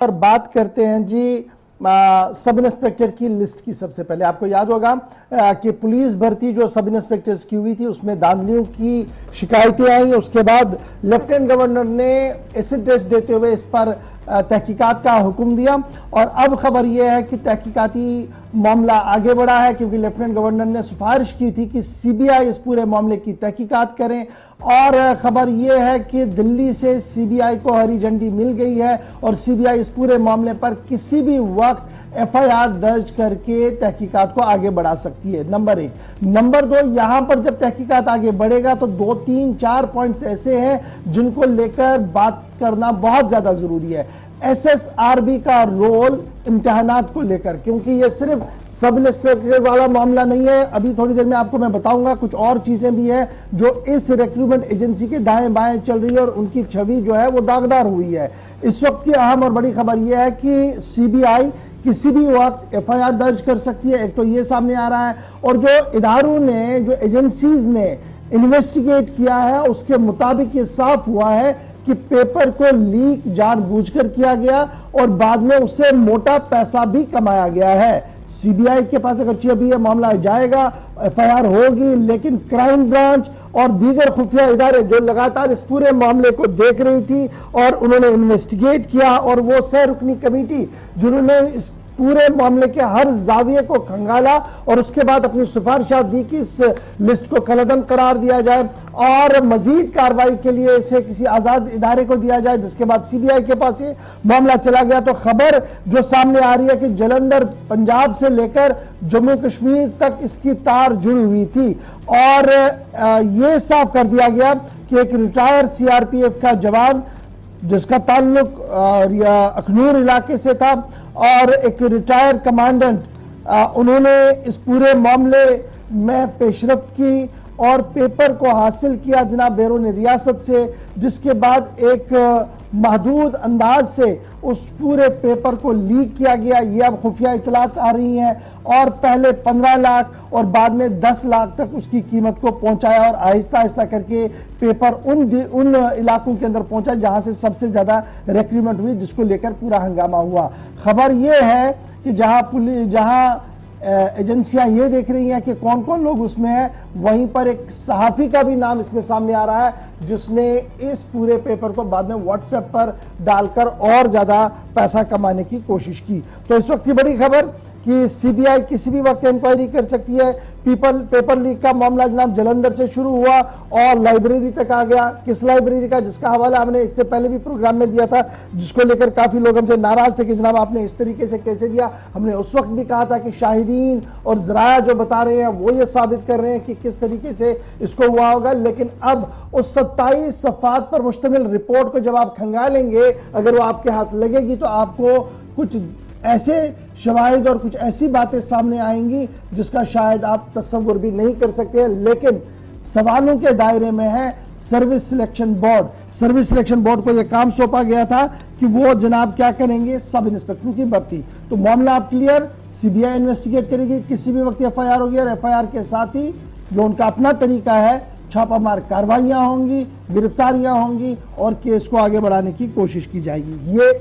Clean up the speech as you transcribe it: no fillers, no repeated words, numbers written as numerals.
اور بات کرتے ہیں جی سب انسپیکٹر کی لسٹ کی۔ سب سے پہلے آپ کو یاد ہوگا کہ پولیس بھرتی جو سب انسپیکٹرز کی ہوئی تھی اس میں دھاندلیوں کی شکایتیں آئیں، اس کے بعد لیفٹیننٹ گورنر نے ایسڈ ٹیسٹ دیتے ہوئے اس پر تحقیقات کا حکم دیا، اور اب خبر یہ ہے کہ تحقیقاتی معاملہ آگے بڑھا ہے، کیونکہ لیفٹیننٹ گورنر نے سفارش کی تھی کہ سی بی آئی اس پورے معاملے کی تحقیقات کریں، اور خبر یہ ہے کہ دلی سے سی بی آئی کو ہری جھنڈی مل گئی ہے، اور سی بی آئی اس پورے معاملے پر کسی بھی وقت ایف آئی آر درج کر کے تحقیقات کو آگے بڑھا سکتی ہے، نمبر 1۔ نمبر 2، یہاں پر جب تحقیقات آگے بڑھے گا تو 2 3 4 پوائنٹس ایسے ہیں جن کو لے کر بات کرنا بہت زیادہ ضروری ہے۔ ایس ایس آر بی کا رول امتحانات کو لے کر، کیونکہ یہ صرف سب انسپیکٹر والا معاملہ نہیں ہے، ابھی تھوڑی دیر میں آپ کو میں بتاؤں گا کچھ اور چیزیں بھی ہیں جو اس ریکروٹمنٹ ایجنسی کے دائیں بائیں چل رہی ہے، اور ان کی چھوی جو ہے وہ داغدار ہوئی ہے۔ اس وقت کی اہم اور بڑی خبر یہ ہے کہ سی بی آئی کسی بھی وقت ایف آئی آر درج کر سکتی ہے، ایک تو یہ سامنے آ رہا ہے، اور جو اداروں نے، جو ایجنسیز نے انویسٹیگیٹ کیا ہے اس کے مطابق یہ صاف ہوا ہے کہ پیپر کو لیک جان بوجھ کر کیا گیا، اور بعد میں اس سے موٹا پیسہ بھی کمایا گیا ہے۔ سی بی آئی کے پاس اگرچہ ابھی یہ معاملہ جائے گا، ایف آئی آر ہوگی، لیکن کرائم برانچ اور دیگر خفیہ ادارے جو لگاتار اس پورے معاملے کو دیکھ رہی تھی اور انہوں نے انویسٹیگیٹ کیا، اور وہ 6 رکنی کمیٹی جنہوں نے اس پورے معاملے کے ہر زاویے کو کھنگالا اور اس کے بعد اپنی سفارشات دی کہ اس لسٹ کو کالعدم قرار دیا جائے اور مزید کارروائی کے لیے اسے کسی آزاد ادارے کو دیا جائے، جس کے بعد سی بی آئی کے پاس یہ معاملہ چلا گیا۔ تو خبر جو سامنے آ رہی ہے کہ جلندھر پنجاب سے لے کر جموں کشمیر تک اس کی تار جڑی ہوئی تھی، اور یہ صاف کر دیا گیا کہ ایک retire C R P F کا جوان جس کا تعلق اخنور علاقے سے تھا، اور ایک ریٹائر کمانڈنٹ، انہوں نے اس پورے معاملے میں پیشرفت کی اور پیپر کو حاصل کیا جناب بیرون ریاست سے، جس کے بعد ایک محدود انداز سے اس پورے پیپر کو لیک کیا گیا۔ یہ اب خفیہ اطلاعات آ رہی ہیں، اور پہلے 15 لاکھ اور بعد میں 10 لاکھ تک اس کی قیمت کو پہنچایا، اور آہستہ آہستہ کر کے پیپر ان علاقوں کے اندر پہنچا جہاں سے سب سے زیادہ ریکروٹمنٹ ہوئی، جس کو لے کر پورا ہنگامہ ہوا۔ خبر یہ ہے کہ جہاں ایجنسیاں یہ دیکھ رہی ہیں کہ کون کون لوگ اس میں ہیں، وہیں پر ایک صحافی کا بھی نام اس میں سامنے آ رہا ہے جس نے اس پورے پیپر کو بعد میں واٹس ایپ پر ڈال کر اور زیادہ پیسہ کمانے کی کوشش کی۔ تو اس وقت کی بڑی خبر کہ سی بی آئی کسی بھی وقت انکوائری کر سکتی ہے۔ پیپر لیک کا معاملہ جناب جلندھر سے شروع ہوا اور لائبریری تک آ گیا۔ کس لائبریری کا، جس کا حوالہ ہم نے اس سے پہلے بھی پروگرام میں دیا تھا، جس کو لے کر کافی لوگ ہم سے ناراض تھے کہ جناب آپ نے اس طریقے سے کیسے دیا۔ ہم نے اس وقت بھی کہا تھا کہ شاہدین اور ذرائع جو بتا رہے ہیں وہ یہ ثابت کر رہے ہیں کہ کس طریقے سے اس کو ہوا ہوگا، لیکن اب اس 27 صفحات پر مشتمل رپورٹ کو جب آپ کھنگالیں گے، اگر وہ آپ کے ہاتھ لگے گی، تو آپ کو کچھ ایسے شواہد اور کچھ ایسی باتیں سامنے آئیں گی جس کا شاید آپ تصور بھی نہیں کر سکتے ہیں۔ لیکن سوالوں کے دائرے میں ہے service selection board. Service selection board کو یہ کام سونپا گیا تھا کہ وہ جناب کیا کریں گے، سب انسپیکٹروں کی بھرتی۔ تو معاملہ آپ کلیئر، سی بی آئی انویسٹیگیٹ کرے گی، کسی بھی وقت ایف آئی آر ہوگی، اور ایف آئی آر کے ساتھ ہی جو ان کا اپنا طریقہ ہے، چھاپہ مار کارروائیاں ہوں گی، گرفتاریاں ہوں گی، اور کیس کو آگے بڑھانے کی کوشش کی جائے گی۔ یہ